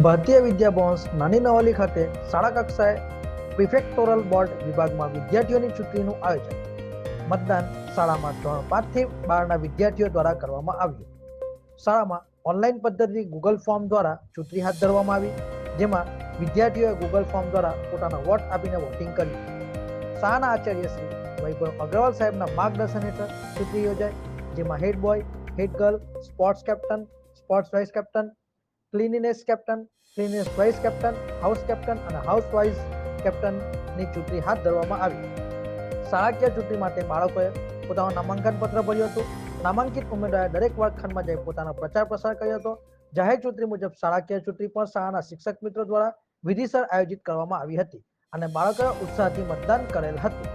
ભારતીય વિદ્યા ભવન નાની નવલી ખાતે શાળા કક્ષાએ પ્રિફેક્ટોરલ બોર્ડ વિભાગમાં વિદ્યાર્થીઓની ચૂંટણીનું આયોજન મતદાન શાળામાં ધોરણ 5 થી 12ના વિદ્યાર્થીઓ દ્વારા કરવામાં આવ્યું। શાળામાં ઓનલાઈન પદ્ધતિથી ગૂગલ ફોર્મ દ્વારા ચૂંટણી હાથ ધરવામાં આવી, જેમાં વિદ્યાર્થીઓએ ગૂગલ ફોર્મ દ્વારા પોતાનો વોટ આપીને વોટિંગ કર્યું। શાળાના આચાર્ય શ્રી વૈભવ અગ્રવાલ સાહેબના માર્ગદર્શન હેઠળ ચૂંટણી યોજાઈ, જેમાં head boy, head girl, sports captain, sports vice captain, cleanliness captain, cleanliness vice captain, house captain અને હાઉસ વાઇસ કેપ્ટનની ચૂંટણી હાથ ધરવામાં આવી। શાળાકીય ચૂંટણી માટે બાળકોએ પોતાનું નામાંકન પત્ર ભર્યું હતું। નામાંકિત ઉમેદવારે દરેક વર્ગખંડમાં જઈ પોતાનો પ્રચાર પ્રસાર કર્યો હતો। જાહેર ચૂંટણી મુજબ શાળાકીય ચૂંટણી પણ શાળાના શિક્ષક મિત્રો દ્વારા વિધિસર આયોજિત કરવામાં આવી હતી અને બાળકોએ ઉત્સાહથી મતદાન કરેલ હતું।